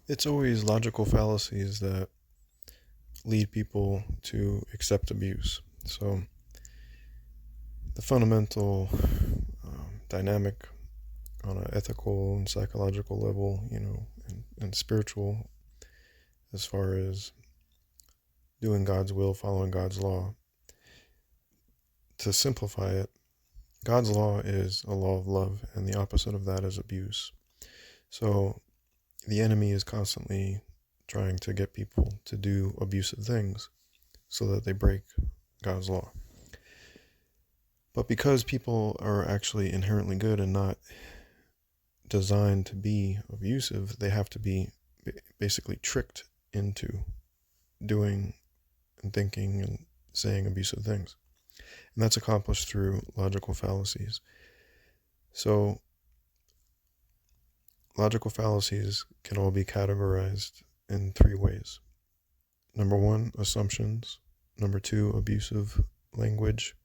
It's always logical fallacies that lead people to accept abuse. So the fundamental dynamic on an ethical and psychological level, and spiritual, as far as doing God's will, following God's law. To simplify it, God's law is a law of love, and the opposite of that is abuse. So the enemy is constantly trying to get people to do abusive things so that they break God's law. But because people are actually inherently good and not designed to be abusive, they have to be basically tricked into doing and thinking and saying abusive things. And that's accomplished through logical fallacies. So logical fallacies can all be categorized in three ways. Number one, assumptions. Number two, abusive language.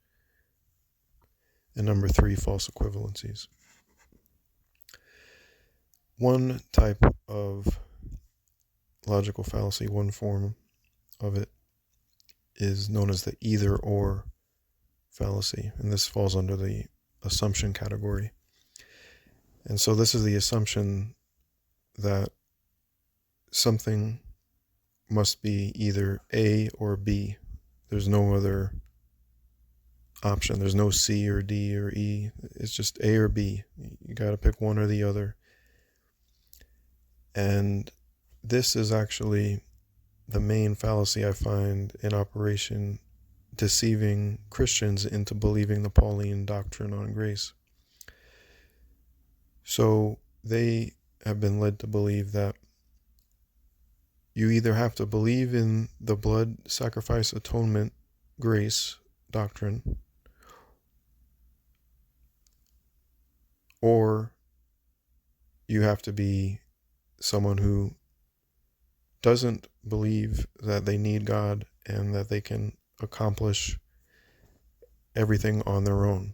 And number three, false equivalencies. One type of logical fallacy, one form of it, is known as the either or fallacy, and this falls under the assumption category. And so this is the assumption that something must be either A or B. There's no other option. There's no C or D or E. It's just A or B. You got to pick one or the other. And this is actually the main fallacy I find in operation, deceiving Christians into believing the Pauline doctrine on grace. So they have been led to believe that you either have to believe in the blood sacrifice atonement grace doctrine, or you have to be someone who doesn't believe that they need God and that they can accomplish everything on their own,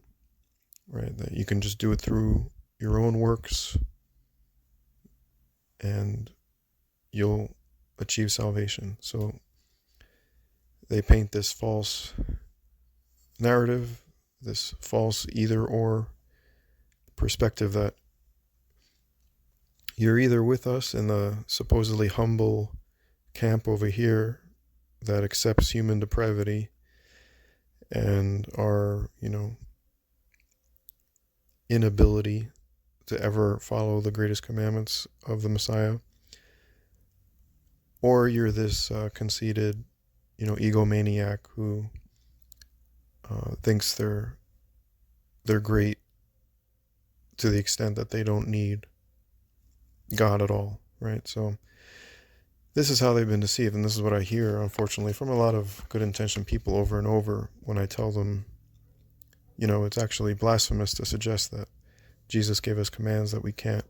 right? That you can just do it through your own works and you'll achieve salvation. So they paint this false narrative, this false either or perspective that you're either with us in the supposedly humble camp over here that accepts human depravity and our, inability to ever follow the greatest commandments of the Messiah, or you're this conceited, egomaniac who thinks they're great to the extent that they don't need God at all, right? So this is how they've been deceived, and this is what I hear, unfortunately, from a lot of good-intentioned people over and over when I tell them, it's actually blasphemous to suggest that Jesus gave us commands that we can't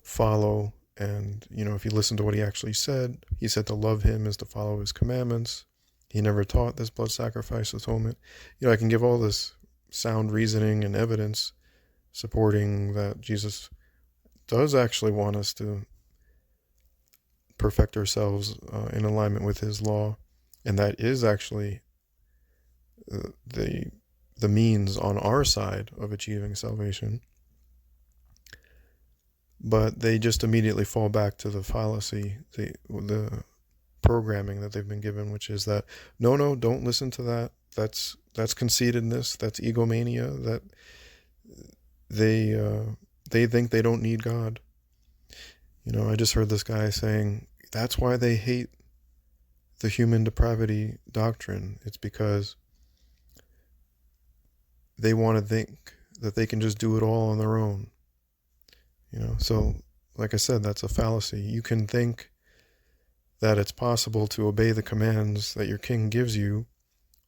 follow. And, if you listen to what he actually said, he said to love him is to follow his commandments. He never taught this blood sacrifice atonement. I can give all this sound reasoning and evidence supporting that Jesus does actually want us to perfect ourselves in alignment with his law, and that is actually the means on our side of achieving salvation. But they just immediately fall back to the fallacy, the programming that they've been given, which is that no, don't listen to that. That's conceitedness. That's egomania. That they think they don't need God. I just heard this guy saying that's why they hate the human depravity doctrine. It's because they want to think that they can just do it all on their own. So like I said, that's a fallacy. You can think that it's possible to obey the commands that your king gives you,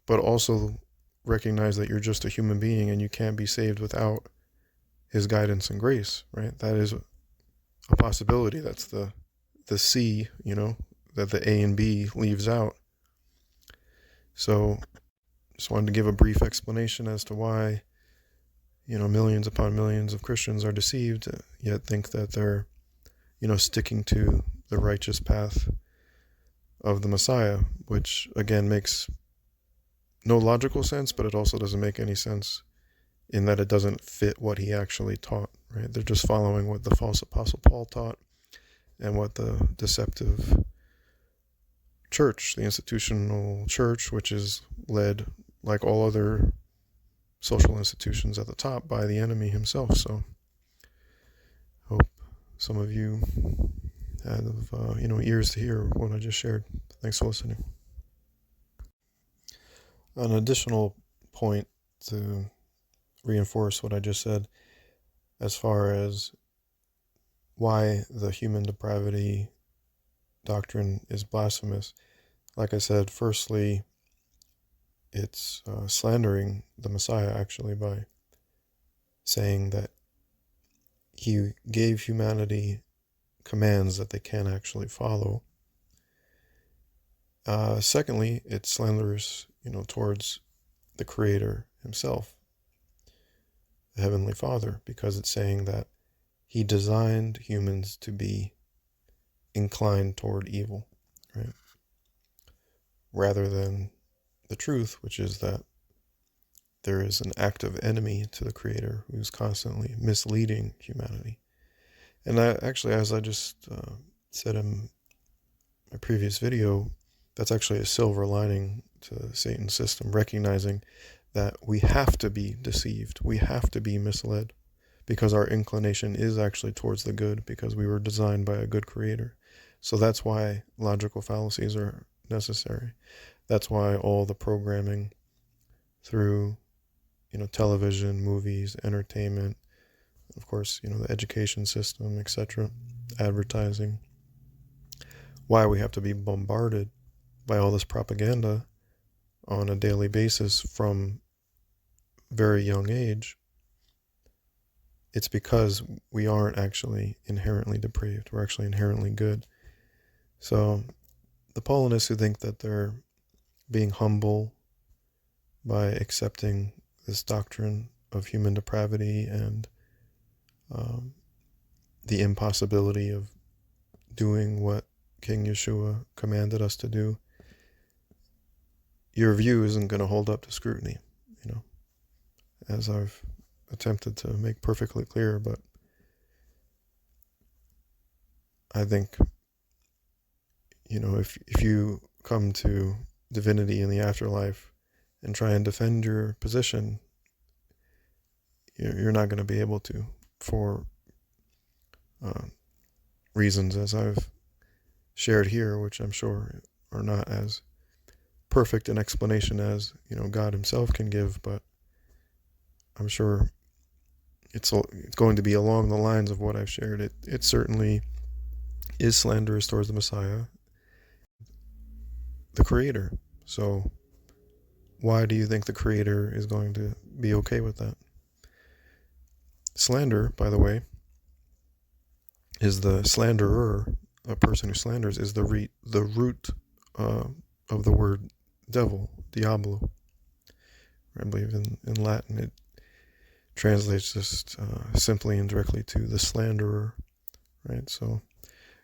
but also recognize that you're just a human being and you can't be saved without his guidance and grace, right? That is a possibility. That's the C, that the A and B leaves out. So just wanted to give a brief explanation as to why, millions upon millions of Christians are deceived, yet think that they're, sticking to the righteous path of the Messiah, which again makes no logical sense, but it also doesn't make any sense in that it doesn't fit what he actually taught, right? They're just following what the false apostle Paul taught and what the deceptive church, the institutional church, which is led, like all other social institutions, at the top by the enemy himself. So hope some of you have ears to hear what I just shared. Thanks for listening. An additional point to reinforce what I just said as far as why the human depravity doctrine is blasphemous. Like I said, firstly, it's slandering the Messiah, actually, by saying that he gave humanity commands that they can't actually follow. Secondly, it's slanderous, towards the Creator himself, the Heavenly Father, because it's saying that he designed humans to be inclined toward evil, right? Rather than the truth, which is that there is an active enemy to the Creator who's constantly misleading humanity. And actually, as I just said in my previous video, that's actually a silver lining to Satan's system, recognizing that we have to be deceived, we have to be misled, because our inclination is actually towards the good, because we were designed by a good Creator. So that's why logical fallacies are necessary. That's why all the programming through, television, movies, entertainment, of course, the education system, etc., advertising, why we have to be bombarded by all this propaganda on a daily basis from very young age. It's because we aren't actually inherently depraved. We're actually inherently good. So the Paulinists who think that they're being humble by accepting this doctrine of human depravity and the impossibility of doing what King Yeshua commanded us to do, your view isn't going to hold up to scrutiny, as I've attempted to make perfectly clear. But I think, if you come to divinity in the afterlife and try and defend your position, you're not going to be able to, for reasons as I've shared here, which I'm sure are not as perfect an explanation as God himself can give, but I'm sure it's going to be along the lines of what I've shared. It certainly is slanderous towards the Messiah, the Creator. So why do you think the Creator is going to be okay with that? Slander, by the way, is the slanderer, a person who slanders, is the root of the word devil, diablo. I believe in Latin it translates just simply and directly to the slanderer, right? So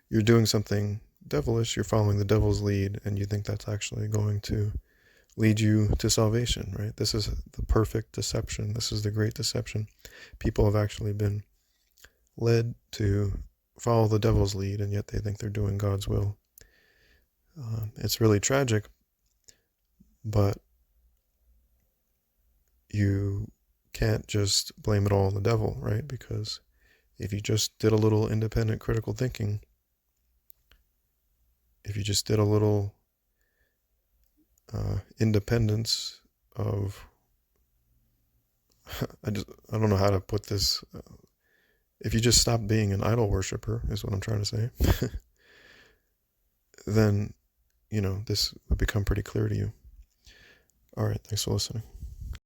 you're doing something devilish, you're following the devil's lead, and you think that's actually going to lead you to salvation, right? This is the perfect deception. This is the great deception. People have actually been led to follow the devil's lead, and yet they think they're doing God's will. It's really tragic, but you can't just blame it all on the devil, right? Because if you just did a little independent critical thinking, if you just did a little independence of, I don't know how to put this. If you just stop being an idol worshiper, is what I'm trying to say, then, this would become pretty clear to you. All right, thanks for listening.